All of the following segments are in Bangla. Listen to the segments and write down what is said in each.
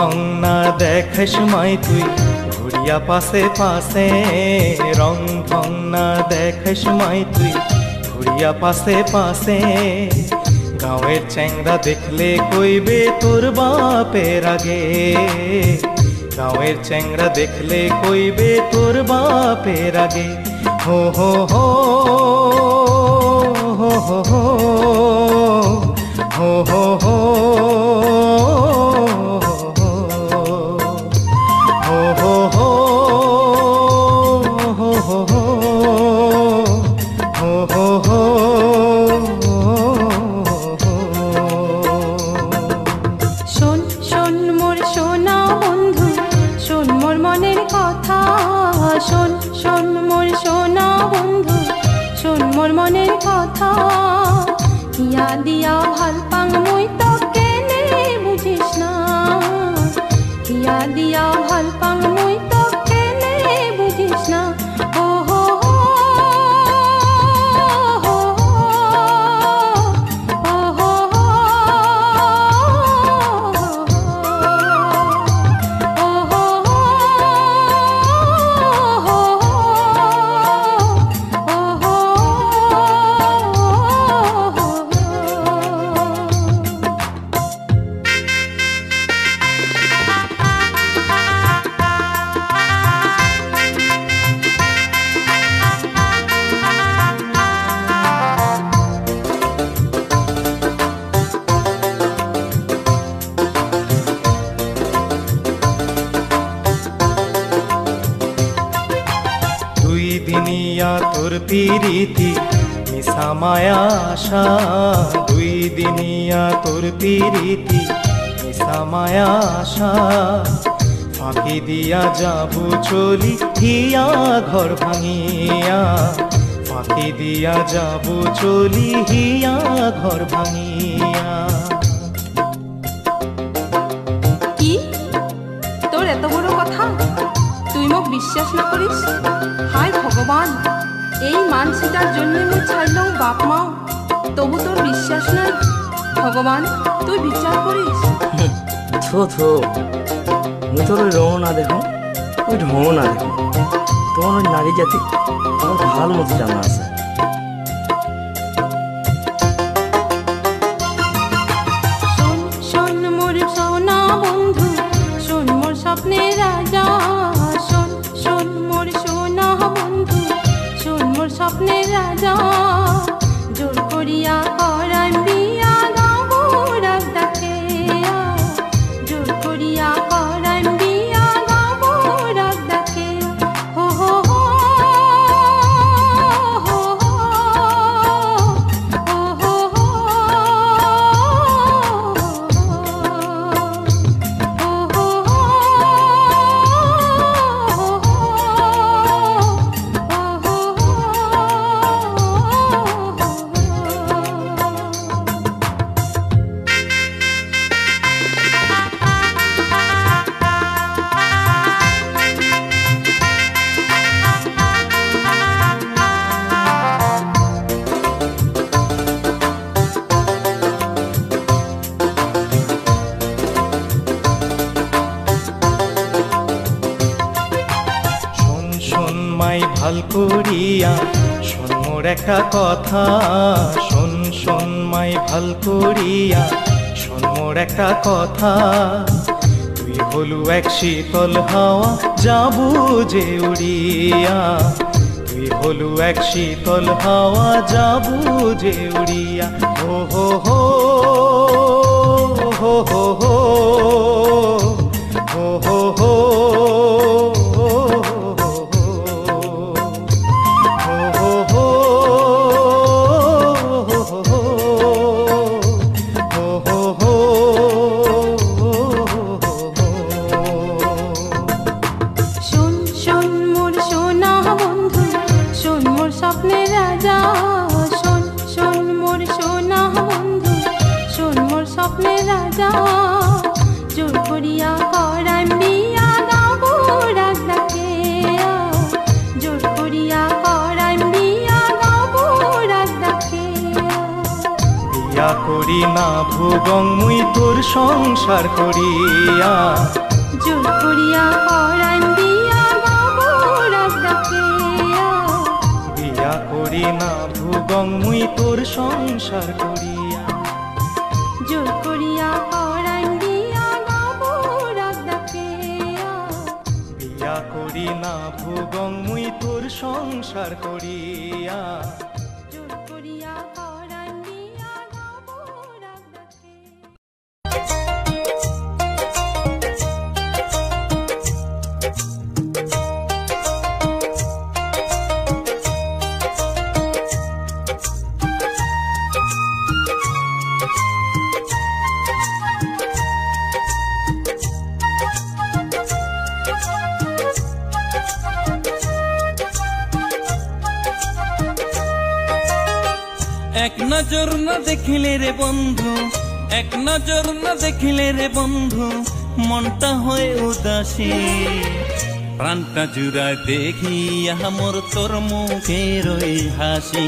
ঢং না দেখাস মাই তুই ঘুরিয়া পাশে পাশে, রং ঢং না দেখাস মাই তুই ঘুরিয়া পাশে পাশে। গাঁয়ের চ্যাংরা দেখলে কইবে তোর বাপের আগে, গাঁয়ের চ্যাংরা দেখলে কইবে তোর বাপের আগে। হো হো হো হো হো হো হো হো হো শোন শোন মোর সোনা বন্ধু, শোন মোর মনের কথা। হিয়া দিয়া ভাল পাং মুই তো কেনে বুঝিস না, হিয়া দিয়া ভাল পাং মুই তো কেনে বুঝিস না। ও হো দিনিয়া তোর পিরিতি মিশা মায়া আশা, দুই দিনিয়া তোর পিরিতি মিশা মায়া আশা। ফাঁকি দিয়া যাবো চলি হিয়া ঘর ভাঙিয়া, ফাঁকি দিয়া যাবো চলি হিয়া ঘর ভাঙিয়া। কি তোর এত বড় কথা, তুই মোক বিশ্বাস না করিস? হায় ভগবান, এই মানসিটার জন্য মুই ছাড়লাম বাপ মা, তবু তোর বিশ্বাস নাই। ভগবান তুই বিচার করিস। থো থো, মুই তোর ওই রঙ না দেখো, ওই ঢঙ না দেখো, তোমার ওই নারী জাতি আমার ভাল মতো জানা আছে। শোন শোন মোর সোনা বন্ধু, শোন মোর স্বপ্নের রাজা। শোন শোন মোর সোনা বন্ধু, শোন মোর স্বপ্নের রাজা। জোর করিয়া করাই বিয়া গাবো রাগ ডাকে, জোর করিয়া করাই বিয়া গাবো রাগ ডাকে। হো হো হো হো হো হো হো মাই ভাল করিয়া শোন মোর একটা কথা, শোন শোন মাই ভাল করিয়া শোন মোর একটা কথা। তুই হলু এক শীতল হাওয়া যাবো যে উড়িয়া, তুই হলু এক শীতল হাওয়া যাবো যে উড়িয়া। হো হো হো হো হো হো হো হো হো স্বপ্নের রাজা। শোন শোন মোর সোনা বন্ধু, শোন মোর স্বপ্নের রাজা। বিয়া করি না ভুগং মুই তোর সংসার করিয়া জোর করিয়া পরাণ দিয়া গাবো রাগ ডাকিয়া বিয়া করি না ভুগং মুই তোর সংসার করিয়া জোর করিয়া পরাণ দিয়া গাবো রাগ ডাকিয়া বিয়া করি না ভুগং মুই তোর সংসার করিয়া জোর করিয়া পরাণ দিয়া গাবো রাগ ডাকিয়া এক নজর না দেখিলে রে বন্ধু, এক নজর না দেখিলে রে বন্ধু, মনটা হয় উদাসী। প্রাণটা জুড়ায় দেখিয়া মোর তোর মুখের ওই হাসি,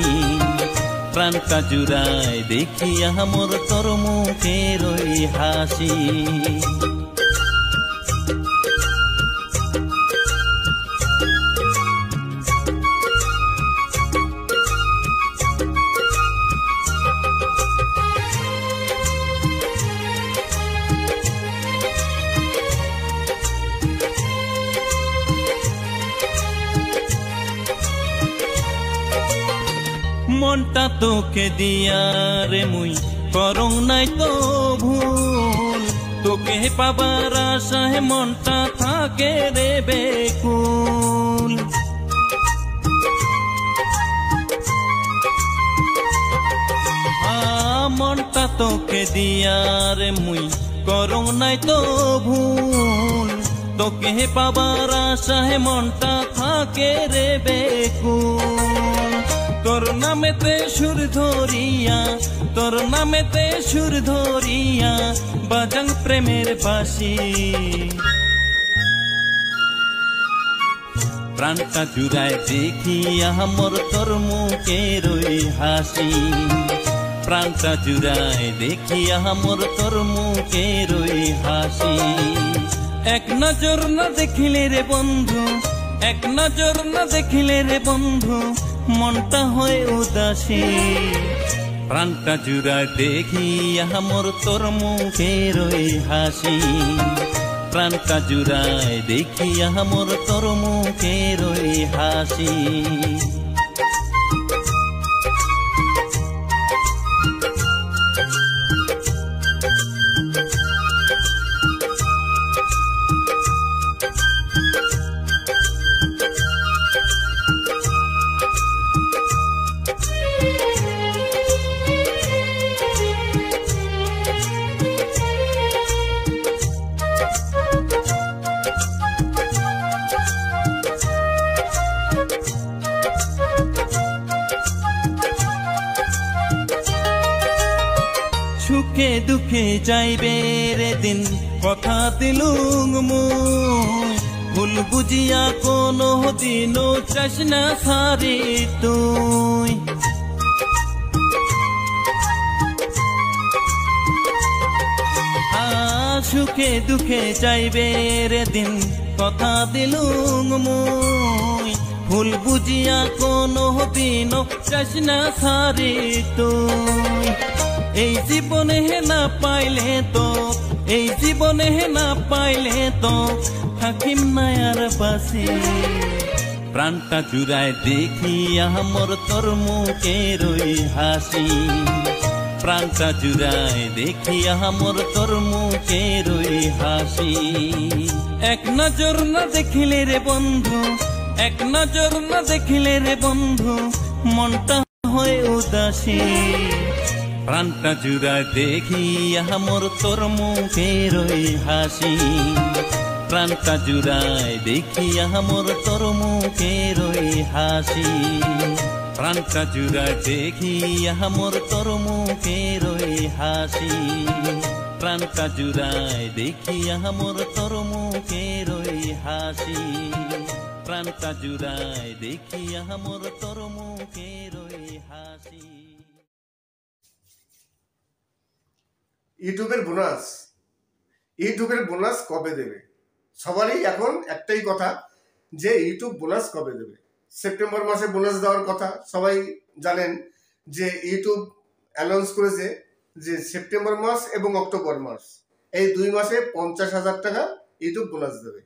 প্রাণটা জুড়ায় দেখিয়া মোর তোর মুখের ওই হাসি। মনটা তোকে দিয়া রে মুই করং নাই তো ভুল, তোকে পাবার আশায় মনটা থাকে রে বেকুল। মনটা তোকে দিয়া রে মুই করং নাই তো ভুল, তোকে পাবার আশায় মনটা থাকে রে বেকুল। তোর নামেতে সুর ধরিয়া, তোর নামেতে সুর ধরিয়া বাজাং প্রেমের বাঁশি। প্রাণটা জুড়ায় দেখিয়া মোর তোর মুখের ওই হাসি, প্রাণটা জুড়ায় দেখিয়া মোর তোর মুখের ওই হাসি। এক নজর না দেখিলে রে বন্ধু, এক নজর না দেখিলে রে বন্ধু, মনটা হয় উদাসী। প্রাণটা জুড়ায় দেখিয়া মোর তোর মুখের ওই হাসি, প্রাণটা জুড়ায় দেখিয়া মোর তোর মুখের ওই হাসি। সুখে দুঃখে যাইবে রে দিন, কথা দিলুম মুই, ভুল বুঝিয়া কোনো দিনও চাস না সারি তুই। সুখে দুঃখে যাইবে রে দিন, কথা দিলুম মুই, ভুল বুঝিয়া কোনো দিনও চাস না সারি তুই। এই জীবনে না পাইলে তো, এই জীবনে না পাইলে তো থাকিম না আর বাসি। প্রাণটা জুড়ায় দেখিয়া মোর তোর মুখের ওই হাসি, প্রাণটা জুড়ায় দেখিয়া মোর তোর মুখের ওই হাসি। এক নজর না দেখিলে রে বন্ধু, এক নজর না দেখিলে রে বন্ধু, মনটা হয় উদাসী। প্রাণটা জুড়ায় দেখিয়া মোর তোর মুখের ওই হাসি, প্রাণটা জুড়ায় দেখিয়া মোর তোর মুখের ওই হাসি, প্রাণটা জুড়ায় দেখিয়া মোর তোর মুখের ওই হাসি, প্রাণটা জুড়ায় দেখিয়া মোর তোর মুখের ওই হাসি, প্রাণটা জুড়ায় দেখিয়া মোর তোর মুখের ওই হাসি। ইউটিউবের বোনাস, ইউটিউবের বোনাস কবে দেবে? সবারই এখন একটাই কথা যে ইউটিউব বোনাস কবে দেবে। সেপ্টেম্বর মাসে বোনাস দেওয়ার কথা, সবাই জানেন যে ইউটিউব অ্যানাউন্স করেছে যে সেপ্টেম্বর মাস এবং অক্টোবর মাস এই 2 মাসে 50,000 টাকা ইউটিউব বোনাস দেবে।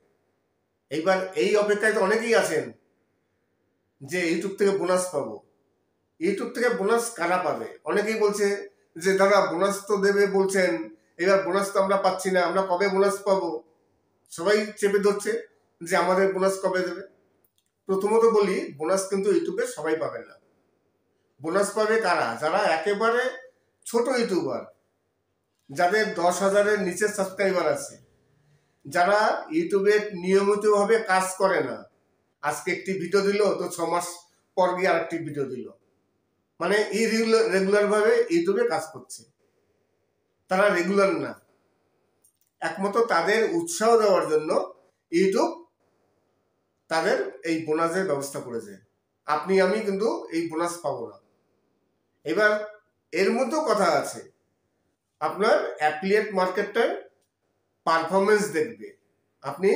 এইবার এই অপেক্ষায় তো অনেকেই আছেন যে ইউটিউব থেকে বোনাস পাবো। ইউটিউব থেকে বোনাস কারা পাবে? অনেকেই বলছে যে দাদা বোনাস তো দেবে বলছেন, এবার বোনাস তো আমরা পাচ্ছি না, আমরা কবে বোনাস পাবো? সবাই চেপে ধরছে যে আমাদের বোনাস কবে দেবে। প্রথমত বলি, বোনাস কিন্তু ইউটিউবে সবাই পাবে না। বোনাস পাবে কারা? যারা একেবারে ছোট ইউটিউবার, যাদের 10,000-এর নিচে সাবস্ক্রাইবার আছে, যারা ইউটিউবে নিয়মিতভাবে কাজ করে না। আজকে একটি ভিডিও দিল তো 6 মাস পর গিয়ে আরেকটি ভিডিও দিল, মানে রেগুলার ভাবে ইউটিউবে কাজ করছে, তারা রেগুলার না। একমাত্র তাদের উৎসাহ দেওয়ার জন্য ইউটিউব তাদের এই বোনাসের ব্যবস্থা করেছে। আপনি আমি কিন্তু এই বোনাস পাবো না। এবার এর মধ্যেও কথা আছে, আপনার অ্যাফিলিয়েট মার্কেটটার পারফরমেন্স দেখবে। আপনি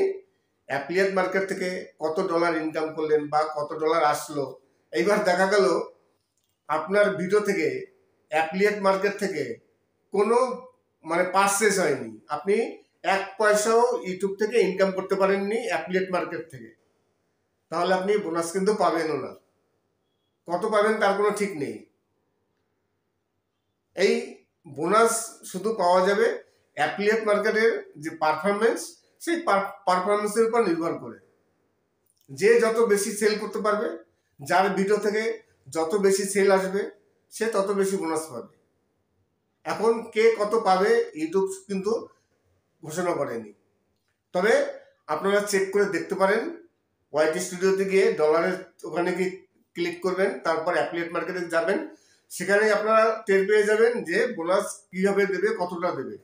অ্যাফিলিয়েট মার্কেট থেকে কত ডলার ইনকাম করলেন বা কত ডলার আসলো। এইবার দেখা গেল আপনার ভিডিও থেকে অ্যাফিলিয়েট মার্কেট থেকে কোনো মানে পারচেজ হয়নি, আপনি 1 পয়সাও ইউটিউব থেকে ইনকাম করতে পারেননি অ্যাফিলিয়েট মার্কেট থেকে, তাহলে আপনি বোনাস কিন্তু পাবেনও না। কত পাবেন তার কোনো ঠিক নেই। এই বোনাস শুধু পাওয়া যাবে অ্যাফিলিয়েট মার্কেটের যে পারফরমেন্স, সেই পারফরমেন্সের উপর নির্ভর করে। যে যত বেশি সেল করতে পারবে, যার ভিডিও থেকে যত বেশি সেল আসবে, সে তত বেশি বোনাস পাবে। এখন কে কত পাবে ইউটিউব কিন্তু ঘোষণা করেনি, তবে আপনারা চেক করে দেখতে পারেন। ওয়াইটি স্টুডিওতে গিয়ে ডলারের ওখানে গিয়ে ক্লিক করবেন, তারপর অ্যাফিলিয়েট মার্কেটে যাবেন, সেখানে আপনারা টের পেয়ে যাবেন যে বোনাস কিভাবে দেবে, কতটা দেবে।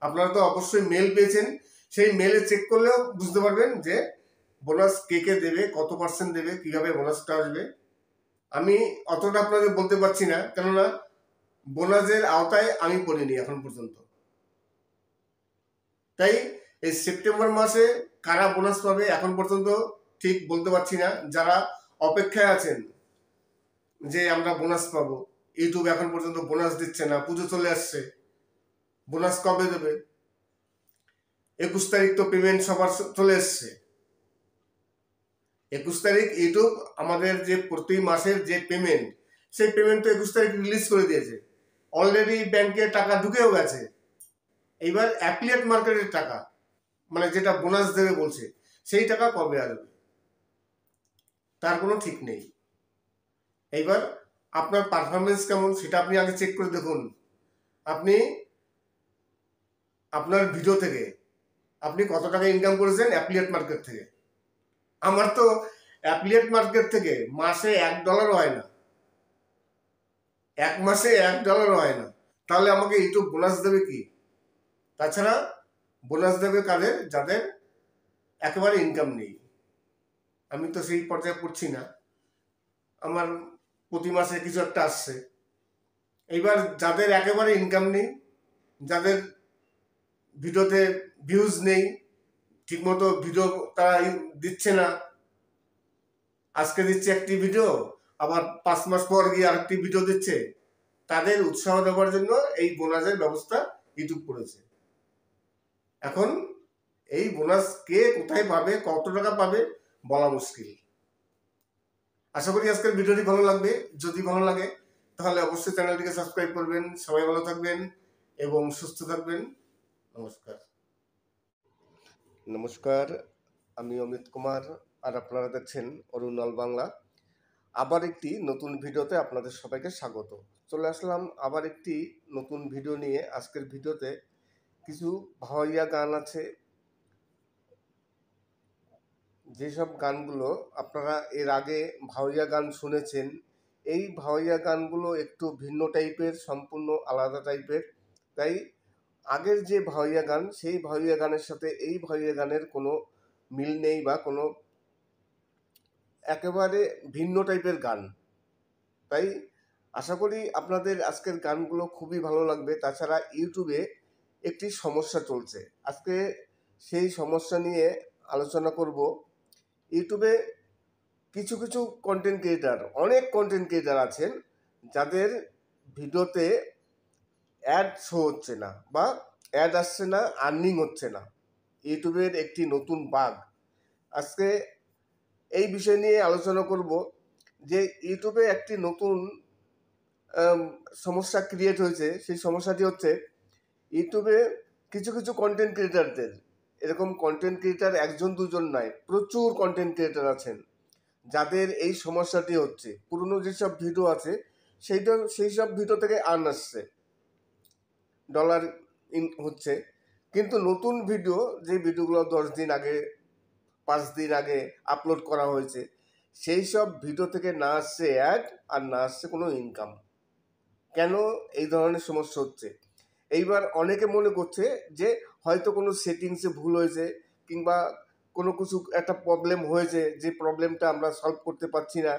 আপনারা তো অবশ্যই মেল পেয়েছেন, সেই মেলে চেক করলেও বুঝতে পারবেন যে বোনাস কে কে দেবে, কত পার্সেন্ট দেবে, কিভাবে বোনাসটা আসবে। আমি অতটা আপনাদের বলতে পারছি না, কেননা বোনাসের আওতায় আমি পড়িনি এখন পর্যন্ত। তাই এই সেপ্টেম্বর মাসে কারা বোনাস পাবে এখন পর্যন্ত ঠিক বলতে পারছি না। যারা অপেক্ষায় আছেন যে আমরা বোনাস পাবো, ইউটিউব এখন পর্যন্ত বোনাস দিচ্ছে না, পুজো চলে আসছে, বোনাস কবে দেবে? 21 তারিখ তো পেমেন্ট সবার চলে এসছে। 21 তারিখ ইউটিউব আমাদের যে প্রতি মাসের যে পেমেন্ট, সেই পেমেন্ট তো 21 তারিখ রিলিজ করে দিয়েছে। অলরেডি ব্যাংকে টাকা ঢুকেও গেছে। এইবার অ্যাফিলিয়েট মার্কেটের টাকা, মানে যেটা বোনাস দেবে বলছে, সেই টাকা কবে আসবে তার কোনো ঠিক নেই। এইবার আপনার পারফরমেন্স কেমন সেটা আপনি আগে চেক করে দেখুন। আপনি আপনার ভিডিও থেকে আপনি কত টাকা ইনকাম করেছেন অ্যাফিলিয়েট মার্কেট থেকে। আমার তো অ্যাফিলিয়েট মার্কেট থেকে মাসে $1 হয় না, 1 মাসে $1 হয় না, তাহলে আমাকে ইউটিউব বোনাস দেবে কি? তাছাড়া বোনাস দেবে কাদের? যাদের একেবারে ইনকাম নেই। আমি তো সেই পর্যায়ে পড়ছি না, আমার প্রতি মাসে কিছু একটা আসছে। এইবার যাদের একেবারে ইনকাম নেই, যাদের ভিডিওতে ভিউজ নেই, ঠিকমতো ভিডিও তারা দিচ্ছে না, আজকে দিচ্ছে একটি ভিডিও, আবার 5 মাস পর গিয়ে আরেকটি ভিডিও দিচ্ছে, তাদের উৎসাহ দেওয়ার জন্য এই বোনাসের ব্যবস্থা ইউটিউব করেছে। এখন এই বোনাস কে কোথায় পাবে, কত টাকা পাবে বলা মুশকিল। আশা করি আজকের ভিডিওটি ভালো লাগবে। যদি ভালো লাগে তাহলে অবশ্যই চ্যানেলটিকে সাবস্ক্রাইব করবেন। সবাই ভালো থাকবেন এবং সুস্থ থাকবেন। নমস্কার। নমস্কার, আমি অমিত কুমার, আর আপনারা দেখছেন অরুণাল বাংলা। আবার একটি নতুন ভিডিওতে আপনাদের সবাইকে স্বাগত। চলে আসলাম আবার একটি নতুন ভিডিও নিয়ে। আজকের ভিডিওতে কিছু ভাওয়াইয়া গান আছে, যেসব গানগুলো আপনারা এর আগে ভাওয়াইয়া গান শুনেছেন। এই ভাওয়াইয়া গানগুলো একটু ভিন্ন টাইপের, সম্পূর্ণ আলাদা টাইপের। তাই আগের যে ভাওয়াইয়া গান, সেই ভাওয়াইয়া গানের সাথে এই ভাওয়াইয়া গানের কোনো মিল নেই, বা কোনো একেবারে ভিন্ন টাইপের গান। তাই আশা করি আপনাদের আজকের গানগুলো খুবই ভালো লাগবে। তাছাড়া ইউটিউবে একটি সমস্যা চলছে, আজকে সেই সমস্যা নিয়ে আলোচনা করব। ইউটিউবে কিছু কিছু কন্টেন্ট ক্রিয়েটার, অনেক কন্টেন্ট ক্রিয়েটার আছেন যাদের ভিডিওতে অ্যাড শো হচ্ছে না বা অ্যাড আসছে না, আর্নিং হচ্ছে না। ইউটিউবের একটি নতুন বাগ, আজকে এই বিষয় নিয়ে আলোচনা করব যে ইউটিউবে একটি নতুন সমস্যা ক্রিয়েট হয়েছে। সেই সমস্যাটি হচ্ছে ইউটিউবে কিছু কিছু কন্টেন্ট ক্রিয়েটারদের, এরকম কন্টেন্ট ক্রিয়েটার একজন দুজন নয়, প্রচুর কন্টেন্ট ক্রিয়েটার আছেন যাদের এই সমস্যাটি হচ্ছে। পুরনো যেসব ভিডিও আছে সেই সব ভিডিও থেকে আর্ন আসছে, ডলার হচ্ছে, কিন্তু নতুন ভিডিও, যে ভিডিওগুলো 10 দিন আগে 5 দিন আগে আপলোড করা হয়েছে, সেই সব ভিডিও থেকে না আসছে অ্যাড আর না আসছে কোনো ইনকাম। কেন এই ধরনের সমস্যা হচ্ছে? এইবার অনেকে মনে করছে যে হয়তো কোনো সেটিংসে ভুল হয়েছে কিংবা কোনো কিছু একটা প্রবলেম হয়েছে, যে প্রবলেমটা আমরা সলভ করতে পারছি না,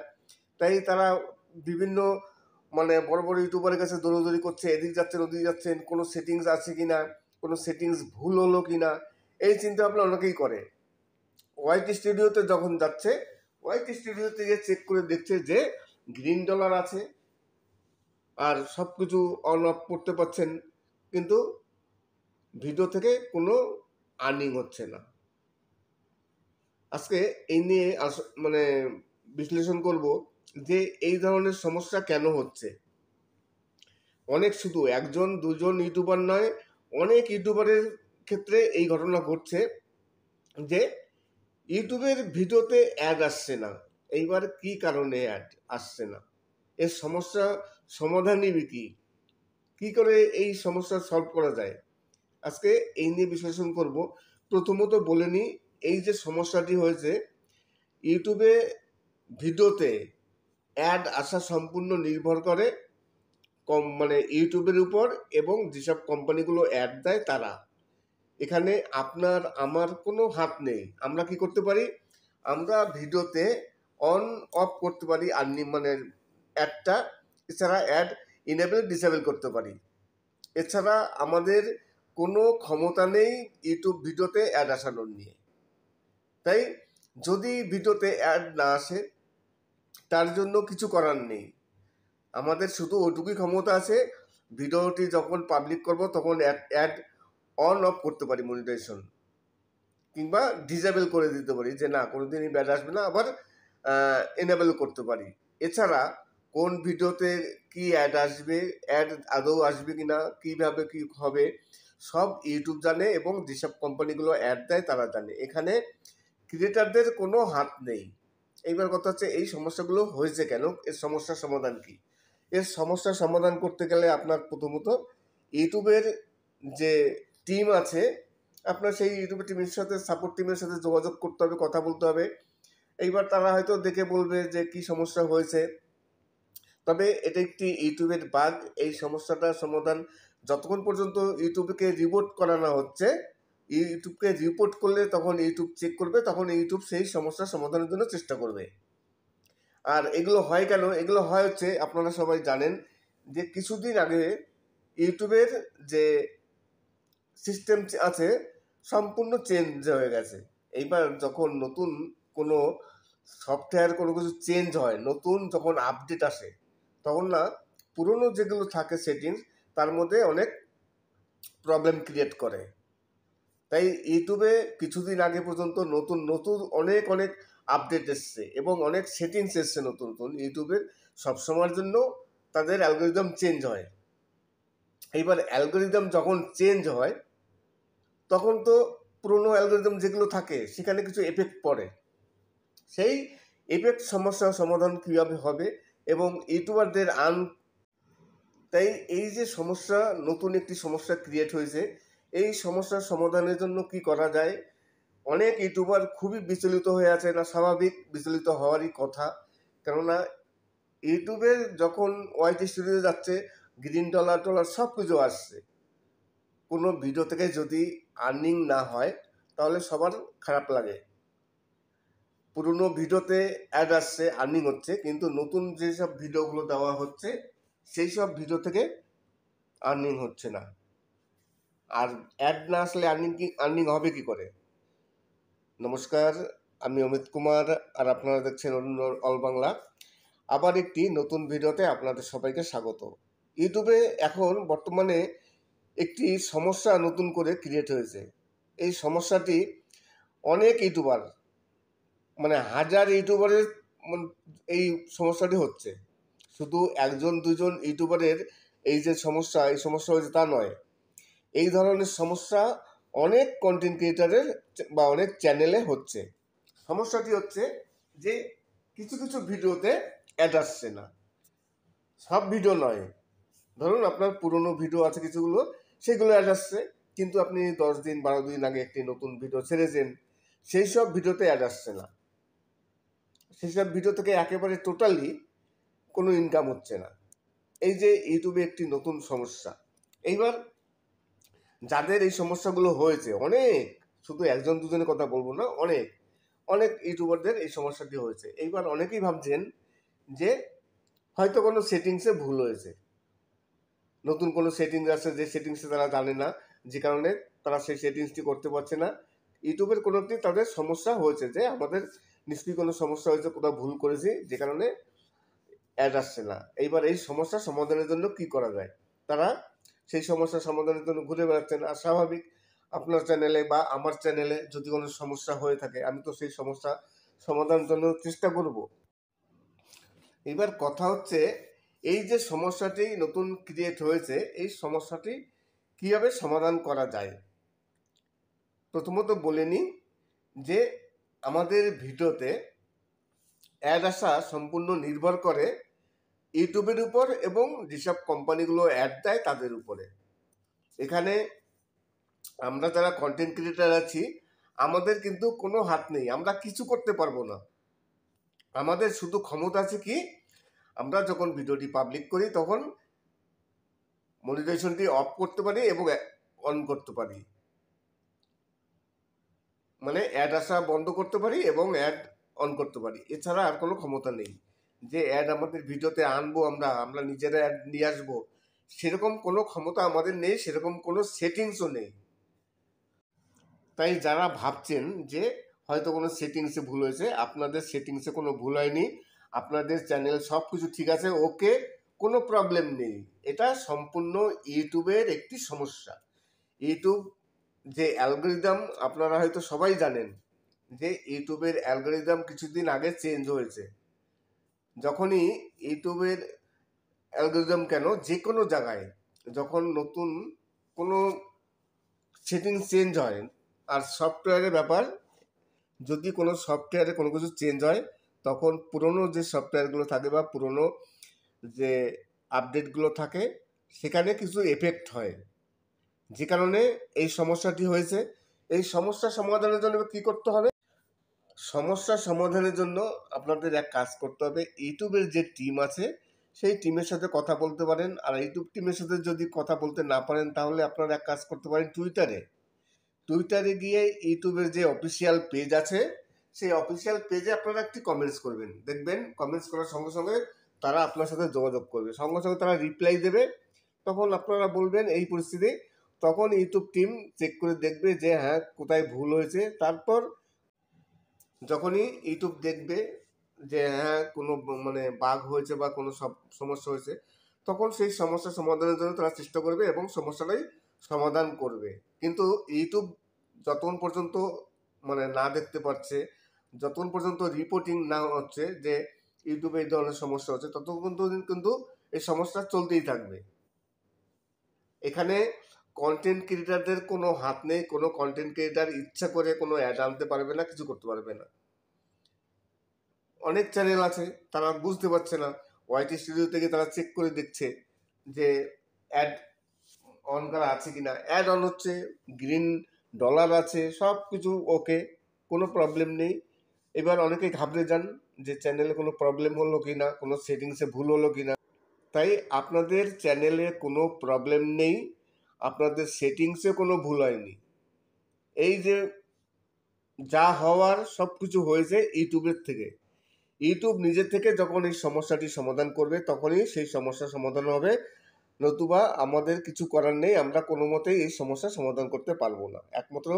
তাই তারা বিভিন্ন বড় বড় ইউটিউবারের কাছে দৌড়দৌড়ি করছে, এদিক যাচ্ছেন ওদিক যাচ্ছেন, কোনো সেটিংস আছে কিনা, কোনো সেটিংস ভুল হলো কিনা, এই চিন্তা ভাবনা অনেকেই করে। ওয়াইটি স্টুডিওতে যখন যাচ্ছে, ওয়াইটি স্টুডিওতে গিয়ে চেক করে দেখছে যে গ্রিন ডলার আছে আর সব কিছু অন অফ করতে পারছেন, কিন্তু ভিডিও থেকে কোনো আর্নিং হচ্ছে না। আজকে এই নিয়ে বিশ্লেষণ করব যে এই ধরনের সমস্যা কেন হচ্ছে। অনেক, শুধু একজন দুজন ইউটিউবার নয়, অনেক ইউটিউবারের ক্ষেত্রে এই ঘটনা ঘটছে যে ইউটিউবের ভিডিওতে অ্যাড আসছে না। এইবার কি কারণে অ্যাড আসছে না, এর সমস্যা সমাধান নিবি কি করে এই সমস্যা সলভ করা যায়, আজকে এই নিয়ে বিশ্লেষণ করব। প্রথমত বলে নিই, এই যে সমস্যাটি হয়েছে, ইউটিউবে ভিডিওতে অ্যাড আসা সম্পূর্ণ নির্ভর করে ইউটিউবের উপর এবং যেসব কোম্পানিগুলো অ্যাড দেয় তারা। এখানে আপনার আমার কোনো হাত নেই। আমরা কি করতে পারি, আমরা ভিডিওতে অন অফ করতে পারি আর্নিং অ্যাডটা, এছাড়া অ্যাড ইনেবল ডিসেবল করতে পারি। এছাড়া আমাদের কোনো ক্ষমতা নেই ইউটিউব ভিডিওতে অ্যাড আসানোর নিয়ে। তাই যদি ভিডিওতে অ্যাড না আসে, তার জন্য কিছু করার নেই। আমাদের শুধু ওইটুকুই ক্ষমতা আছে, ভিডিওটি যখন পাবলিক করব তখন অ্যাড অন অফ করতে পারি, মনিটাইজেশন, কিংবা ডিসেবল করে দিতে পারি যে না কোনোদিনই ব্যাড আসবে না, আবার এনেবল করতে পারি। এছাড়া কোন ভিডিওতে কি অ্যাড আসবে, অ্যাড আদৌ আসবে কিনা, কিভাবে কি হবে, সব ইউটিউব জানে এবং যেসব কোম্পানিগুলো অ্যাড দেয় তারা জানে। এখানে ক্রিয়েটারদের কোনো হাত নেই। এইবার কথা হচ্ছে এই সমস্যাগুলো হয়েছে কেন, এর সমস্যার সমাধান কি? এর সমস্যার সমাধান করতে গেলে আপনার প্রথমত ইউটিউবের যে টিম আছে, আপনার সেই ইউটিউবের টিমের সাথে, সাপোর্ট টিমের সাথে যোগাযোগ করতে হবে, কথা বলতে হবে। এইবার তারা হয়তো দেখে বলবে যে কি সমস্যা হয়েছে। তবে এটা একটি ইউটিউবের বাগ। এই সমস্যাটার সমাধান যতক্ষণ পর্যন্ত ইউটিউবকে রিপোর্ট করানো হচ্ছে, ইউটিউবকে রিপোর্ট করলে তখন ইউটিউব চেক করবে, তখন ইউটিউব সেই সমস্যার সমাধানের জন্য চেষ্টা করবে। আর এগুলো হয় কেন? এগুলো হয় হচ্ছে, আপনারা সবাই জানেন যে কিছুদিন আগে ইউটিউবের যে সিস্টেম আছে সম্পূর্ণ চেঞ্জ হয়ে গেছে। এইবার যখন নতুন কোনো সফটওয়্যার কোনো কিছু চেঞ্জ হয়, নতুন যখন আপডেট আসে, তখন না পুরনো যেগুলো থাকে সেটিংস, তার মধ্যে অনেক প্রবলেম ক্রিয়েট করে। তাই ইউটিউবে কিছুদিন আগে পর্যন্ত নতুন নতুন অনেক আপডেট এসছে এবং অনেক সেটিংস এসছে নতুন নতুন। ইউটিউবের সবসময়ের জন্য তাদের অ্যালগোরিদম চেঞ্জ হয়। এইবার অ্যালগোরিদম যখন চেঞ্জ হয়, তখন তো পুরনো অ্যালগোরিদম যেগুলো থাকে সেখানে কিছু এফেক্ট পড়ে। সেই এফেক্ট সমস্যার সমাধান কীভাবে হবে এবং ইউটিউবারদের তাই এই যে সমস্যা, নতুন একটি সমস্যা ক্রিয়েট হয়েছে, এই সমস্যার সমাধানের জন্য কি করা যায়? অনেক ইউটিউবার খুবই বিচলিত হয়ে আছে। না, স্বাভাবিক, বিচলিত হওয়ারই কথা। কেননা ইউটিউবের যখন ওয়াইটি স্টুডিও যাচ্ছে, গ্রিন ডলার সব কিছু আসছে, কোনো ভিডিও থেকে যদি আর্নিং না হয় তাহলে সবার খারাপ লাগে। পুরনো ভিডিওতে অ্যাড আসছে, আর্নিং হচ্ছে, কিন্তু নতুন যেসব ভিডিওগুলো দেওয়া হচ্ছে সেই সব ভিডিও থেকে আর্নিং হচ্ছে না। আর অ্যাড না আসলে আর্নিং হবে কি করে? নমস্কার, আমি অমিত কুমার, আর আপনারা দেখছেন অল বাংলা। আবার একটি নতুন ভিডিওতে আপনাদের সবাইকে স্বাগত। ইউটিউবে এখন বর্তমানে একটি সমস্যা নতুন করে ক্রিয়েট হয়েছে। এই সমস্যাটি অনেক ইউটিউবার, মানে হাজার ইউটিউবারের এই সমস্যাটি হচ্ছে। শুধু একজন দুজন ইউটিউবারের এই যে সমস্যা, এই সমস্যা হয়েছে তা নয়। এই ধরনের সমস্যা অনেক কন্টেন্ট ক্রিয়েটারের বা অনেক চ্যানেলে হচ্ছে। সমস্যাটি হচ্ছে যে কিছু কিছু ভিডিওতে অ্যাড আসছে না, সব ভিডিও নয়। ধরুন আপনার পুরনো ভিডিও আছে কিছুগুলো, সেগুলো অ্যাড আসছে, কিন্তু আপনি 10 দিন 12 দিন আগে একটি নতুন ভিডিও ছেড়েছেন, সেই সব ভিডিওতে অ্যাড আসছে না। সেই সব ভিডিও থেকে একেবারে টোটালি কোনো ইনকাম হচ্ছে না। এই যে ইউটিউবে একটি নতুন সমস্যা। এইবার যাদের এই সমস্যাগুলো হয়েছে, অনেক, শুধু একজন দুজনের কথা বলবো না, অনেক অনেক ইউটিউবারদের এই সমস্যাটি হয়েছে। এইবার অনেকেই ভাবছেন যে হয়তো কোনো সেটিংসে ভুল হয়েছে, নতুন কোনো সেটিংস আছে যে সেটিংসে তারা জানে না, যে কারণে তারা সেই সেটিংসটি করতে পারছে না। ইউটিউবের কোনো একটি তাদের সমস্যা হয়েছে, যে আমাদের নিশ্চয়ই কোনো সমস্যা হয়েছে, কোথাও ভুল করেছি, যে কারণে অ্যাড আসছে না। এইবার এই সমস্যা সমাধানের জন্য কি করা যায়? তারা সেই সমস্যা সমাধানের জন্য ঘুরে বেড়াচ্ছেন। আর স্বাভাবিক, আপনার চ্যানেলে বা আমার চ্যানেলে যদি কোনো সমস্যা হয়ে থাকে, আমি তো সেই সমস্যা সমাধানের জন্য চেষ্টা করব। এবার কথা হচ্ছে, এই যে সমস্যাটি নতুন ক্রিয়েট হয়েছে, এই সমস্যাটি কীভাবে সমাধান করা যায়। প্রথমত বলে নিই যে আমাদের ভিডিওতে অ্যাড আসা সম্পূর্ণ নির্ভর করে ইউটিউবের উপর এবং যেসব কোম্পানিগুলো অ্যাড দেয় তাদের উপরে। এখানে আমরা যারা কন্টেন্ট ক্রিয়েটার আছি, আমাদের কিন্তু কোনো হাত নেই, আমরা কিছু করতে পারবো না। আমাদের শুধু ক্ষমতা আছে কি, আমরা যখন ভিডিওটি পাবলিক করি তখন মনিটাইজেশনটি অফ করতে পারি এবং অন করতে পারি, মানে অ্যাড আসা বন্ধ করতে পারি এবং অ্যাড অন করতে পারি। এছাড়া আর কোনো ক্ষমতা নেই যে অ্যাড আমাদের ভিডিওতে আনবো, আমরা নিজেরা অ্যাড নিয়ে আসবো, সেরকম কোনো ক্ষমতা আমাদের নেই, সেরকম কোনো সেটিংসও নেই। তাই যারা ভাবছেন যে হয়তো কোনো সেটিংসে ভুল হয়েছে, আপনাদের সেটিংসে কোনো ভুল হয়নি, আপনাদের চ্যানেল সব কিছু ঠিক আছে, ওকে, কোনো প্রবলেম নেই। এটা সম্পূর্ণ ইউটিউবের একটি সমস্যা। ইউটিউব যে অ্যালগরিদম, আপনারা হয়তো সবাই জানেন যে ইউটিউবের অ্যালগরিদম কিছুদিন আগে চেঞ্জ হয়েছে। যখনই ইউটিউবের অ্যালগরিদম কেন, যে কোনো জায়গায় যখন নতুন কোনো সেটিংস চেঞ্জ হয়, আর সফটওয়্যারের ব্যাপার, যদি কোনো সফটওয়্যারে কোনো কিছু চেঞ্জ হয়, তখন পুরনো যে সফটওয়্যারগুলো থাকে বা পুরনো যে আপডেটগুলো থাকে, সেখানে কিছু এফেক্ট হয়, যে কারণে এই সমস্যাটি হয়েছে। এই সমস্যা সমাধানের জন্য কী করতে হবে? সমস্যা সমাধানের জন্য আপনাদের এক কাজ করতে হবে। ইউটিউবের যে টিম আছে, সেই টিমের সাথে কথা বলতে পারেন। আর ইউটিউব টিমের সাথে যদি কথা বলতে না পারেন, তাহলে আপনারা এক কাজ করতে পারেন, টুইটারে গিয়ে ইউটিউবের যে অফিসিয়াল পেজ আছে, সেই অফিসিয়াল পেজে আপনারা একটি কমেন্টস করবেন। দেখবেন কমেন্টস করার সঙ্গে সঙ্গে তারা আপনার সাথে যোগাযোগ করবে, সঙ্গে সঙ্গে তারা রিপ্লাই দেবে। তখন আপনারা বলবেন এই পরিস্থিতি, তখন ইউটিউব টিম চেক করে দেখবে যে হ্যাঁ কোথায় ভুল হয়েছে। তারপর যখনই ইউটিউব দেখবে যে হ্যাঁ কোনো বাগ হয়েছে বা কোনো সমস্যা হয়েছে, তখন সেই সমস্যা সমাধানের জন্য তারা চেষ্টা করবে এবং সমস্যাটাই সমাধান করবে। কিন্তু ইউটিউব যতক্ষণ পর্যন্ত না দেখতে পাচ্ছে, যতক্ষণ পর্যন্ত রিপোর্টিং না হচ্ছে যে ইউটিউবে এই ধরনের সমস্যা হচ্ছে, ততক্ষণ কিন্তু এই সমস্যা চলতেই থাকবে। এখানে কন্টেন্ট ক্রিয়েটারদের কোনো হাত নেই। কোনো কন্টেন্ট ক্রিয়েটার ইচ্ছা করে কোনো অ্যাড আনতে পারবে না, কিছু করতে পারবে না। অনেক চ্যানেল আছে, তারা বুঝতে পারছে না, ওয়াইটি স্টুডিও থেকে তারা চেক করে দেখছে যে অ্যাড অন করা আছে কিনা, অ্যাড অন হচ্ছে, গ্রিন ডলার আছে, সব কিছু ওকে, কোনো প্রবলেম নেই। এবার অনেকেই ঘাবড়ে যান যে চ্যানেলে কোনো প্রবলেম হলো কি না, কোনো সেটিংসে ভুল হলো কি না। তাই আপনাদের চ্যানেলে কোনো প্রবলেম নেই, আপনাদের সেটিংসে কোনো ভুল হয়নি। এই যে যা হওয়ার সব কিছু হয়েছে ইউটিউবের থেকে। ইউটিউব নিজে থেকে যখন এই সমস্যাটি সমাধান করবে তখনই সেই সমস্যার সমাধান হবে, নতুবা আমাদের কিছু করার নেই, আমরা কোনো মতেই এই সমস্যার সমাধান করতে পারবো না। একমাত্র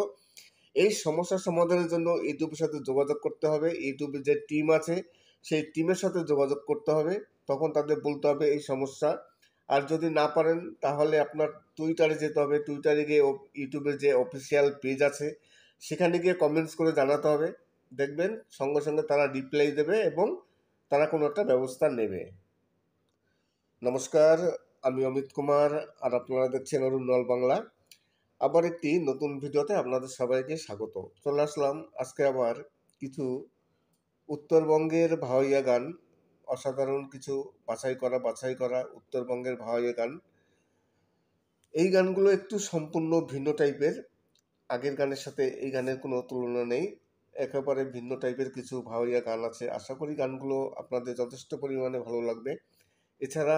এই সমস্যার সমাধানের জন্য ইউটিউবের সাথে যোগাযোগ করতে হবে, ইউটিউবের যে টিম আছে সেই টিমের সাথে যোগাযোগ করতে হবে, তখন তাদের বলতে হবে এই সমস্যা। আর যদি না পারেন তাহলে আপনার টুইটারে যেতে হবে, টুইটারে গিয়ে ইউটিউবের যে অফিসিয়াল পেজ আছে সেখানে গিয়ে কমেন্টস করে জানাতে হবে, দেখবেন সঙ্গে সঙ্গে তারা রিপ্লাই দেবে এবং তারা কোনো একটা ব্যবস্থা নেবে। নমস্কার, আমি অমিত কুমার আর আপনারা দেখছেন অরুণল বাংলা। আবার একটি নতুন ভিডিওতে আপনাদের সবাইকে স্বাগত। চলে আসলাম আজকে আবার কিছু উত্তরবঙ্গের ভাওয়াইয়া গান, অসাধারণ কিছু বাছাই করা উত্তরবঙ্গের ভাওয়াইয়া গান। এই গানগুলো একটু সম্পূর্ণ ভিন্ন টাইপের, আগের গানের সাথে এই গানের কোনো তুলনা নেই, একেবারে ভিন্ন টাইপের কিছু ভাওয়াইয়া গান আছে। আশা করি গানগুলো আপনাদের যথেষ্ট পরিমাণে ভালো লাগবে। এছাড়া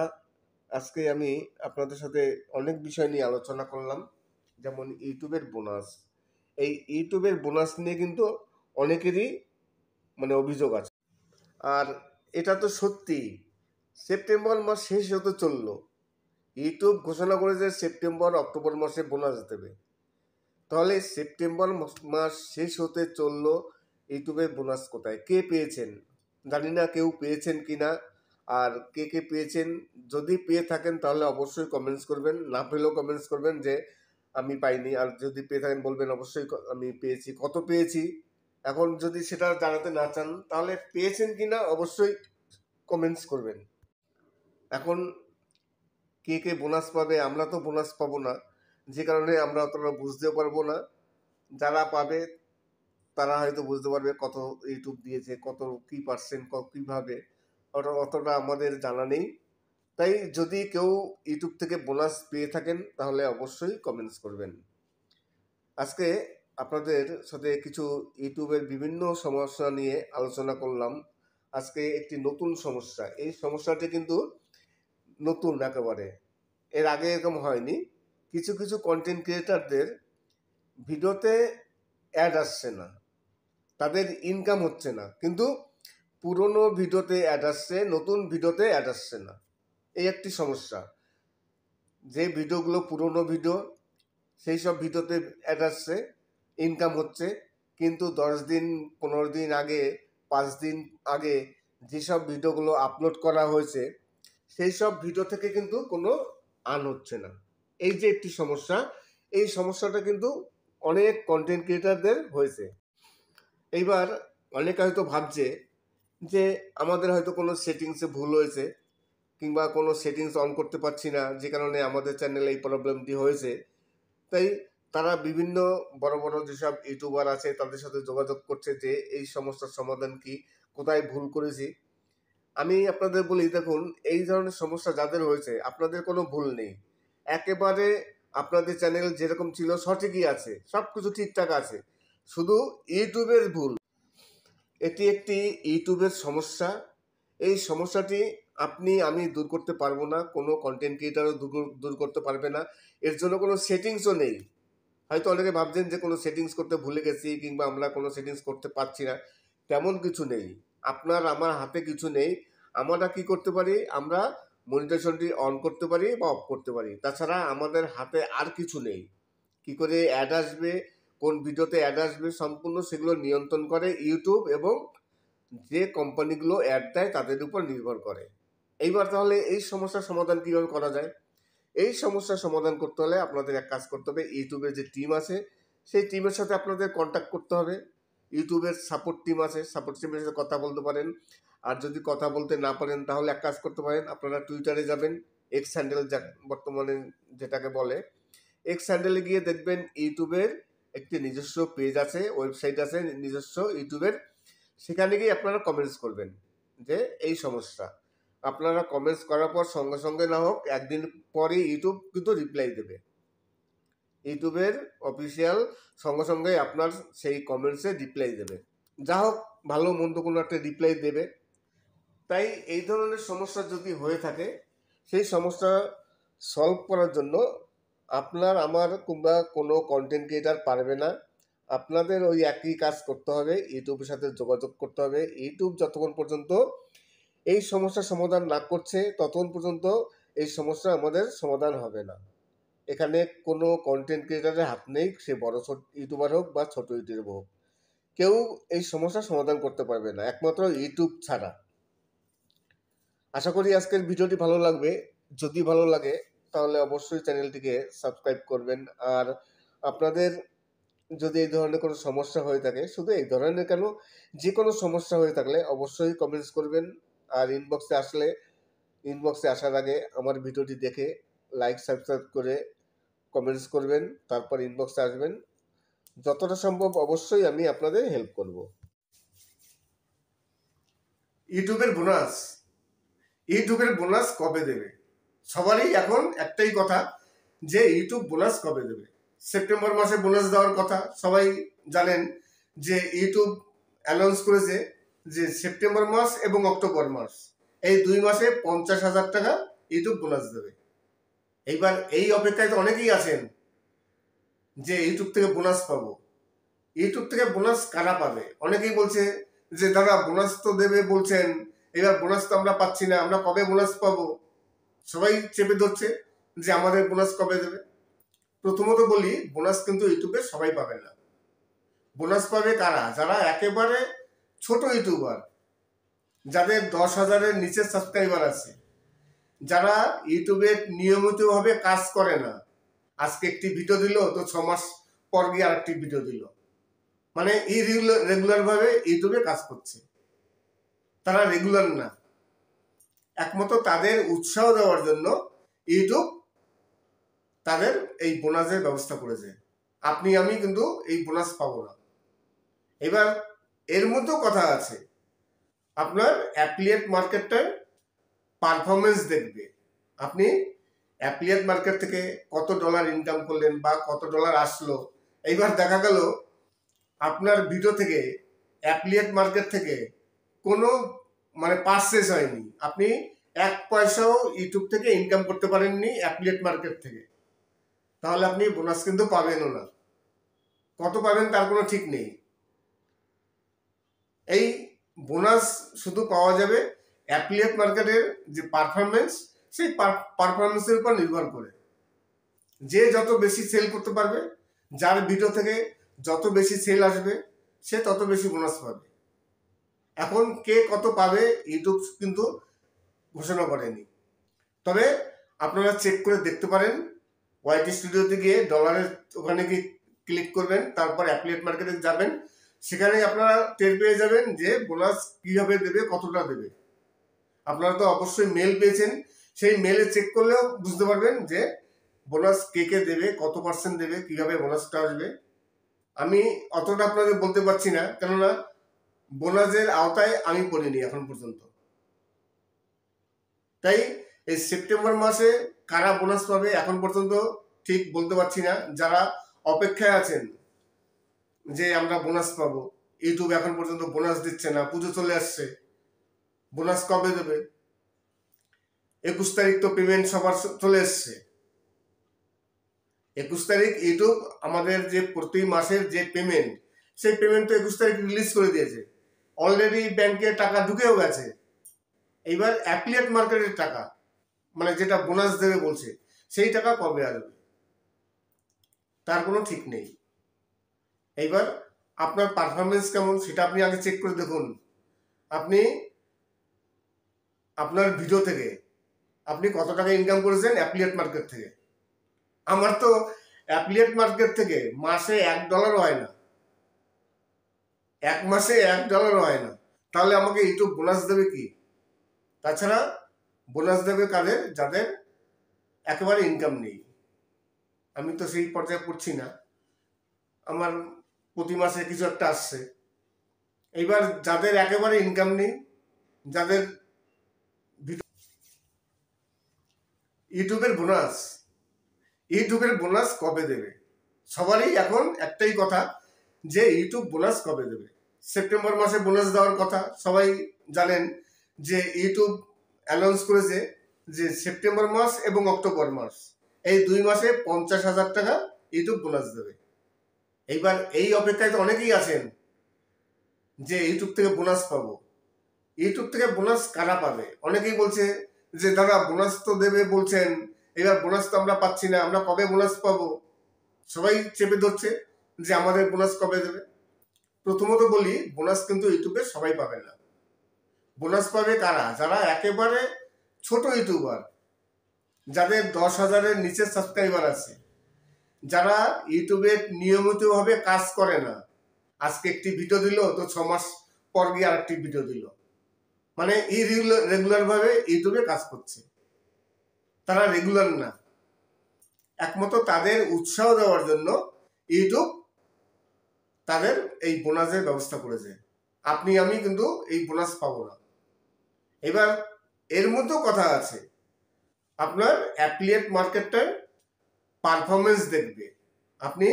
আজকে আমি আপনাদের সাথে অনেক বিষয় নিয়ে আলোচনা করলাম, যেমন ইউটিউবের বোনাস। এই ইউটিউবের বোনাস নিয়ে কিন্তু অনেকেরই অভিযোগ আছে। আর এটা তো সত্যি, সেপ্টেম্বর মাস শেষ হতে চললো, ইউটিউব ঘোষণা করেছে সেপ্টেম্বর অক্টোবর মাসে বোনাস দেবে। তাহলে সেপ্টেম্বর মাস শেষ হতে চললো, ইউটিউবের বোনাস কোথায়? কে পেয়েছেন জানি না, কেউ পেয়েছেন কিনা, আর কে কে পেয়েছেন যদি পেয়ে থাকেন তাহলে অবশ্যই কমেন্টস করবেন, না পেলেও কমেন্টস করবেন যে আমি পাইনি। আর যদি পেয়ে থাকেন বলবেন অবশ্যই আমি পেয়েছি, কত পেয়েছি। এখন যদি সেটা জানাতে না চান তাহলে পেয়েছেন কিনা অবশ্যই কমেন্টস করবেন। এখন কে কে বোনাস পাবে, আমরা তো বোনাস পাবো না, যে কারণে আমরা অতটা বুঝতেও পারবো না। যারা পাবে তারা হয়তো বুঝতে পারবে কত ইউটিউব দিয়েছে, কত কি পার্সেন্ট, কীভাবে, অতটা আমাদের জানা নেই। তাই যদি কেউ ইউটিউব থেকে বোনাস পেয়ে থাকেন তাহলে অবশ্যই কমেন্টস করবেন। আজকে আপনাদের সাথে কিছু ইউটিউবের বিভিন্ন সমস্যা নিয়ে আলোচনা করলাম। আজকে একটি নতুন সমস্যা, এই সমস্যাটি কিন্তু নতুন একেবারে, এর আগে এরকম হয়নি। কিছু কিছু কন্টেন্ট ক্রিয়েটারদের ভিডিওতে অ্যাড আসছে না, তাদের ইনকাম হচ্ছে না, কিন্তু পুরনো ভিডিওতে অ্যাড আসছে, নতুন ভিডিওতে অ্যাড আসছে না। এই একটি সমস্যা, যে ভিডিওগুলো পুরনো ভিডিও সেই সব ভিডিওতে অ্যাড আসছে, ইনকাম হচ্ছে, কিন্তু 10 দিন 15 দিন আগে 5 দিন আগে যেসব ভিডিওগুলো আপলোড করা হয়েছে সেই সব ভিডিও থেকে কিন্তু কোনো আর্ন হচ্ছে না। এই যে একটি সমস্যা, এই সমস্যাটা কিন্তু অনেক কন্টেন্ট ক্রিয়েটারদের হয়েছে। এইবার অনেকে হয়তো ভাবছে যে আমাদের হয়তো কোনো সেটিংসে ভুল হয়েছে, কিংবা কোনো সেটিংস অন করতে পারছি না, যে কারণে আমাদের চ্যানেলে এই প্রবলেমটি হয়েছে। তাই তারা বিভিন্ন বড় বড় যেসব ইউটিউবার আছে তাদের সাথে যোগাযোগ করছে যে এই সমস্যার সমাধান কি, কোথায় ভুল করেছি। আমি আপনাদের বলি, দেখুন এই ধরনের সমস্যা যাদের হয়েছে আপনাদের কোনো ভুল নেই, একেবারে আপনাদের চ্যানেল যেরকম ছিল সঠিকই আছে, সব কিছু ঠিকঠাক আছে, শুধু ইউটিউবের ভুল। এটি একটি ইউটিউবের সমস্যা। এই সমস্যাটি আমি দূর করতে পারবো না, কোনো কন্টেন্ট ক্রিয়েটারও দূর করতে পারবে না, এর জন্য কোনো সেটিংসও নেই। হয়তো অনেকে ভাবছেন যে কোনো সেটিংস করতে ভুলে গেছি কিংবা আমরা কোনো সেটিংস করতে পারছি না, তেমন কিছু নেই। আপনার আমার হাতে কিছু নেই। আমরা কি করতে পারি, আমরা মনিটাইজেশনটি অন করতে পারি বা অফ করতে পারি, তাছাড়া আমাদের হাতে আর কিছু নেই। কি করে অ্যাড আসবে, কোন ভিডিওতে অ্যাড আসবে, সম্পূর্ণ সেগুলো নিয়ন্ত্রণ করে ইউটিউব এবং যে কোম্পানিগুলো অ্যাড দেয় তাদের উপর নির্ভর করে। এইবার তাহলে এই সমস্যার সমাধান কীভাবে করা যায়? এই সমস্যার সমাধান করতে হলে আপনাদের এক কাজ করতে হবে, ইউটিউবের যে টিম আছে সেই টিমের সাথে আপনাদের কন্ট্যাক্ট করতে হবে। ইউটিউবের সাপোর্ট টিম আছে, সাপোর্ট টিমের সাথে কথা বলতে পারেন। আর যদি কথা বলতে না পারেন তাহলে এক কাজ করতে পারেন, আপনারা টুইটারে যাবেন, এক্স হ্যান্ডেল বর্তমানে যেটাকে বলে, এক্স হ্যান্ডেলে গিয়ে দেখবেন ইউটিউবের একটি নিজস্ব পেজ আছে, ওয়েবসাইট আছে নিজস্ব ইউটিউবের, সেখানে গিয়ে আপনারা কমেন্টস করবেন যে এই সমস্যা। আপনারা কমেন্টস করার পর সঙ্গে সঙ্গে না হোক একদিন পরে ইউটিউব কিন্তু রিপ্লাই দেবে, ইউটিউবের অফিসিয়াল সঙ্গে সঙ্গে আপনার সেই কমেন্টসে রিপ্লাই দেবে, যা হোক ভালো মন্দ কোনো একটা রিপ্লাই দেবে। তাই এই ধরনের সমস্যা যদি হয়ে থাকে সেই সমস্যা সলভ করার জন্য আপনার আমার কিংবা কোনো কন্টেন্ট ক্রিয়েটার পারবে না, আপনাদের ওই একই কাজ করতে হবে, ইউটিউবের সাথে যোগাযোগ করতে হবে। ইউটিউব যতক্ষণ পর্যন্ত এই সমস্যার সমাধান না করছে ততক্ষণ পর্যন্ত এই সমস্যা আমাদের সমাধান হবে না। এখানে কোনো কন্টেন্ট ক্রিয়েটারের হাত নেই, সে বড় ছোট ইউটিউবার হোক বা ছোট ইউটিউবার হোক, কেউ এই সমস্যার সমাধান করতে পারবে না একমাত্র ইউটিউব ছাড়া। আশা করি আজকের ভিডিওটি ভালো লাগবে। যদি ভালো লাগে তাহলে অবশ্যই চ্যানেলটিকে সাবস্ক্রাইব করবেন। আর আপনাদের যদি এই ধরনের কোনো সমস্যা হয়ে থাকে, শুধু এই ধরনের কেন, যে কোনো সমস্যা হয়ে থাকলে অবশ্যই কমেন্টস করবেন। আর ইনবক্সে আসার আগে আমার ভিডিওটি দেখে লাইক সাবস্ক্রাইব করে কমেন্টস করবেন, তারপর ইনবক্সে আসবেন। যতটা সম্ভব অবশ্যই আমি আপনাদের হেল্প করব। ইউটিউবের বোনাস কবে দেবে? সবারই এখন একটাই কথা যে ইউটিউব বোনাস কবে দেবে। সেপ্টেম্বর মাসে বোনাস দেওয়ার কথা, সবাই জানেন যে ইউটিউব অ্যানাউন্স করেছে যে সেপ্টেম্বর মাস এবং অক্টোবর মাস এই 2 মাসে 50,000 টাকা ইউটিউব বোনাস দেবে। এইবার এই অপেক্ষায় তো অনেকেই আছেন যে ইউটিউব থেকে বোনাস পাবো। ইউটিউব থেকে বোনাস কারা পাবে? অনেকেই বলছে যে দাদা বোনাস তো দেবে বলছেন, এবার বোনাস তো আমরা পাচ্ছি না, আমরা কবে বোনাস পাবো? সবাই চেপে ধরছে যে আমাদের বোনাস কবে দেবে। প্রথমত বলি, বোনাস কিন্তু ইউটিউবে সবাই পাবে না। বোনাস পাবে কারা? যারা একেবারে ছোট ইউটিউবার, যাদের 10,000-এর নিচে সাবস্ক্রাইবার আছে, যারা ইউটিউবে নিয়মিতভাবে কাজ করে না। আজকে একটি ভিডিও দিল তো 6 মাস পর গিয়ে আরেকটি ভিডিও দিল, মানে রেগুলার ভাবে ইউটিউবে কাজ করছে, তারা রেগুলার না। একমাত্র তাদের উৎসাহ দেওয়ার জন্য ইউটিউব তাদের এই বোনাসের ব্যবস্থা করেছে। আপনি আমি কিন্তু এই বোনাস পাবো না। এবার এর মধ্যেও কথা আছে, আপনার অ্যাফিলিয়েট মার্কেটটার পারফরমেন্স দেখবে। আপনি অ্যাফিলিয়েট মার্কেট থেকে কত ডলার ইনকাম করলেন বা কত ডলার আসলো। এইবার দেখা গেল আপনার ভিডিও থেকে অ্যাফিলিয়েট মার্কেট থেকে কোনো মানে পারচেজ হয়নি, আপনি 1 পয়সাও ইউটিউব থেকে ইনকাম করতে পারেননি অ্যাফিলিয়েট মার্কেট থেকে, তাহলে আপনি বোনাস কিন্তু পাবেনও না। কত পাবেন তার কোনো ঠিক নেই। এই বোনাস শুধু পাওয়া যাবে অ্যাফিলিয়েট মার্কেটের যে পারফরমেন্স, সেই পারফরমেন্সের উপর নির্ভর করে। যে যত বেশি সেল করতে পারবে, যার ভিডিও থেকে যত বেশি সেল আসবে, সে তত বেশি বোনাস পাবে। এখন কে কত পাবে ইউটিউব কিন্তু ঘোষণা করেনি, তবে আপনারা চেক করে দেখতে পারেন। ওয়াইটি স্টুডিওতে গিয়ে ডলারের ওখানে গিয়ে ক্লিক করবেন, তারপর অ্যাফিলিয়েট মার্কেটে যাবেন, সেখানে আপনারা টের পেয়ে যাবেন যে বোনাস কীভাবে দেবে, কতটা দেবে। আপনারা তো অবশ্যই মেল পেয়েছেন, সেই মেলে চেক করলেও বুঝতে পারবেন যে বোনাস কে কে দেবে, কত পার্সেন্ট দেবে, কীভাবে বোনাসটা আসবে। আমি অতটা আপনাদের বলতে পারছি না, কেননা বোনাসের আওতায় আমি পড়িনি এখন পর্যন্ত। তাই এই সেপ্টেম্বর মাসে কারা বোনাস পাবে এখন পর্যন্ত ঠিক বলতে পারছি না। যারা অপেক্ষায় আছেন যে আমরা বোনাস পাবো, ইউটিউব এখন পর্যন্ত বোনাস দিচ্ছে না, পুজো চলে আসছে, বোনাস কবে দেবে? 21 তারিখ তো পেমেন্ট সবার চলে এসছে। 21 তারিখ ইউটিউব আমাদের যে প্রতি মাসের যে পেমেন্ট, সেই পেমেন্ট তো 21 তারিখ রিলিজ করে দিয়েছে। অলরেডি ব্যাংকে টাকা ঢুকেও গেছে। এইবার অ্যাফিলিয়েট মার্কেটের টাকা, মানে যেটা বোনাস দেবে বলছে, সেই টাকা কবে আসবে তার কোনো ঠিক নেই। এইবার আপনার পারফরমেন্স কেমন সেটা আপনি আগে চেক করে দেখুন। আপনি আপনার ভিডিও থেকে আপনি কত টাকা ইনকাম করেছেন অ্যাফিলিয়েট মার্কেট থেকে। আমার তো অ্যাফিলিয়েট মার্কেট থেকে মাসে $1 হয় না, 1 মাসে $1 হয় না, তাহলে আমাকে ইউটিউব বোনাস দেবে কি? তাছাড়া বোনাস দেবে কাদের? যাদের একেবারে ইনকাম নেই। আমি তো সেই পর্যায়ে পড়ছি না, আমার প্রতি মাসে কিছু একটা আসছে। এইবার যাদের একেবারে ইনকাম নেই, যাদের ইউটিউবের বোনাস কবে দেবে? সবারই এখন একটাই কথা যে ইউটিউব বোনাস কবে দেবে। সেপ্টেম্বর মাসে বোনাস দেওয়ার কথা, সবাই জানেন যে ইউটিউব অ্যানাউন্স করেছে যে সেপ্টেম্বর মাস এবং অক্টোবর মাস এই 2 মাসে 50,000 টাকা ইউটিউব বোনাস দেবে। এইবার এই অপেক্ষায় তো অনেকেই আছেন যে ইউটিউব থেকে বোনাস পাবো। ইউটিউব থেকে বোনাস কারা পাবে? অনেকেই বলছে যে দাদা বোনাস তো দেবে বলছেন, এবার বোনাস তো আমরা পাচ্ছি না, আমরা কবে বোনাস পাবো? সবাই চেপে ধরছে যে আমাদের বোনাস কবে দেবে। প্রথমত বলি, বোনাস কিন্তু ইউটিউবে সবাই পাবে না। বোনাস পাবে কারা? যারা একেবারে ছোট ইউটিউবার, যাদের 10,000-এর নিচে সাবস্ক্রাইবার আছে, যারা ইউটিউবে নিয়মিতভাবে কাজ করে না। আজকে একটি ভিডিও দিল তো 6 মাস পর গিয়ে আরেকটি ভিডিও দিল, মানে রেগুলার ভাবে ইউটিউবে কাজ করছে, তারা রেগুলার না। একমাত্র তাদের উৎসাহ দেওয়ার জন্য ইউটিউব তাদের এই বোনাসের ব্যবস্থা করেছে। আপনি আমি কিন্তু এই বোনাস পাবো না। এবার এর মধ্যেও কথা আছে, আপনার অ্যাফিলিয়েট মার্কেটটার পারফরমেন্স দেখবে। আপনি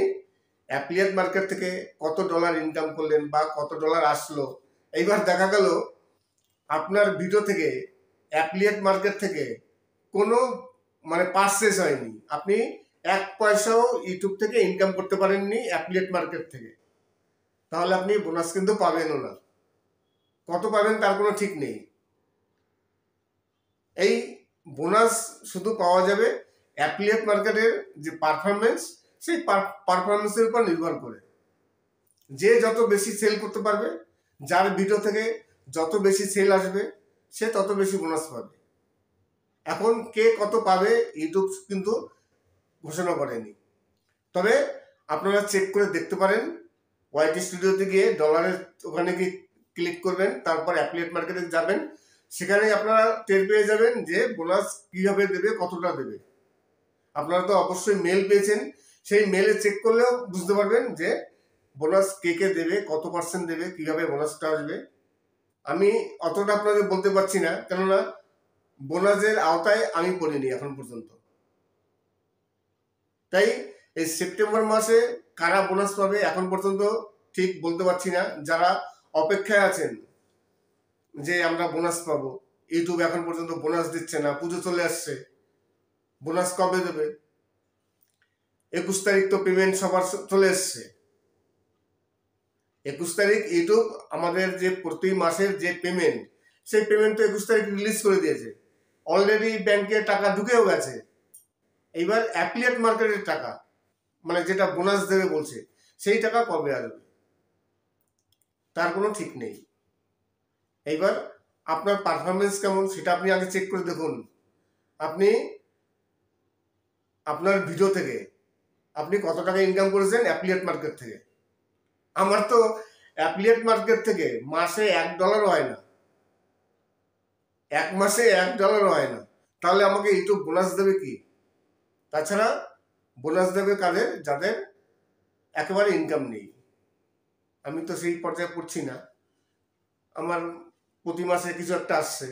অ্যাফিলিয়েট মার্কেট থেকে কত ডলার ইনকাম করলেন বা কত ডলার আসলো। এইবার দেখা গেল আপনার ভিডিও থেকে অ্যাফিলিয়েট মার্কেট থেকে কোনো মানে পারচেজ হয়নি, আপনি 1 পয়সাও ইউটিউব থেকে ইনকাম করতে পারেননি অ্যাফিলিয়েট মার্কেট থেকে, তাহলে আপনি বোনাস কিন্তু পাবেনও না। কত পাবেন তার কোনো ঠিক নেই। এই বোনাস শুধু পাওয়া যাবে অ্যাফিলিয়েট মার্কেটের যে পারফরমেন্স, সেই পারফরমেন্সের উপর নির্ভর করে। যে যত বেশি সেল করতে পারবে, যার ভিডিও থেকে যত বেশি সেল আসবে, সে তত বেশি বোনাস পাবে। এখন কে কত পাবে ইউটিউব কিন্তু ঘোষণা করেনি, তবে আপনারা চেক করে দেখতে পারেন। ওয়াইটি স্টুডিওতে গিয়ে ডলারের ওখানে গিয়ে ক্লিক করবেন, তারপর অ্যাফিলিয়েট মার্কেটে যাবেন, সেখানে আপনারা টের পেয়ে যাবেন যে বোনাস কিভাবে দেবে, কতটা দেবে। আপনারা তো অবশ্যই মেল পেয়েছেন, সেই মেলে চেক করলেও বুঝতে পারবেন যে বোনাস কে কে দেবে, কত পার্সেন্ট দেবে, কিভাবে বোনাসটা আসবে। আমি অতটা আপনাদের বলতে পারছি না, কেননা বোনাসের আওতায় আমি পড়িনি এখন পর্যন্ত। তাই এই সেপ্টেম্বর মাসে কারা বোনাস পাবে এখন পর্যন্ত ঠিক বলতে পারছি না। যারা অপেক্ষায় আছেন যে আমরা বোনাস পাবো, ইউটিউব এখন পর্যন্ত বোনাস দিচ্ছে না, পুজো চলে আসছে, বোনাস কবে দেবে? 21 তারিখ তো পেমেন্ট সবার চলে এসছে। 21 তারিখ ইউটিউব আমাদের যে প্রতি মাসের যে পেমেন্ট, সেই পেমেন্ট তো 21 তারিখ রিলিজ করে দিয়েছে। অলরেডি ব্যাংকে টাকা ঢুকেও গেছে। এইবার অ্যাফিলিয়েট মার্কেটের টাকা, মানে যেটা বোনাস দেবে বলছে, সেই টাকা কবে আসবে তার কোনো ঠিক নেই। এইবার আপনার পারফরমেন্স কেমন সেটা আপনি আগে চেক করে দেখুন। আপনি আপনার ভিডিও থেকে আপনি কত টাকা ইনকাম করেছেন অ্যাফিলিয়েট মার্কেট থেকে। আমার তো অ্যাফিলিয়েট মার্কেট থেকে মাসে $1 হয় না, 1 মাসে $1 হয় না, তাহলে আমাকে ইউটিউব বোনাস দেবে কি? তাছাড়া বোনাস দেবে কাদের? যাদের একেবারে ইনকাম নেই। আমি তো সেই পর্যায়ে পড়ছি না, আমার প্রতি মাসে কিছু একটা আসছে।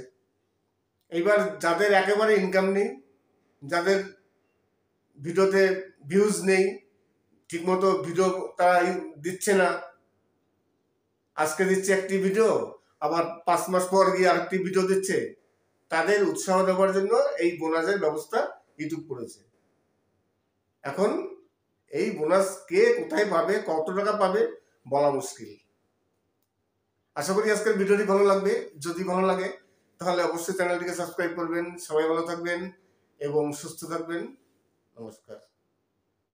এইবার যাদের একেবারে ইনকাম নেই, যাদের ভিডিওতে ভিউজ নেই, ঠিকমতো ভিডিও তারা দিচ্ছে না, আজকে দিচ্ছে একটি ভিডিও, আবার 5 মাস পর গিয়ে আরেকটি ভিডিও দিচ্ছে, তাদের উৎসাহ দেওয়ার জন্য এই বোনাসের ব্যবস্থা ইউটিউব করেছে। এখন এই বোনাস কে কোথায় পাবে, কত টাকা পাবে বলা মুশকিল। আশা করি আজকের ভিডিওটি ভালো লাগবে। যদি ভালো লাগে তাহলে অবশ্যই চ্যানেলটিকে সাবস্ক্রাইব করবেন। সবাই ভালো থাকবেন এবং সুস্থ থাকবেন। নমস্কার।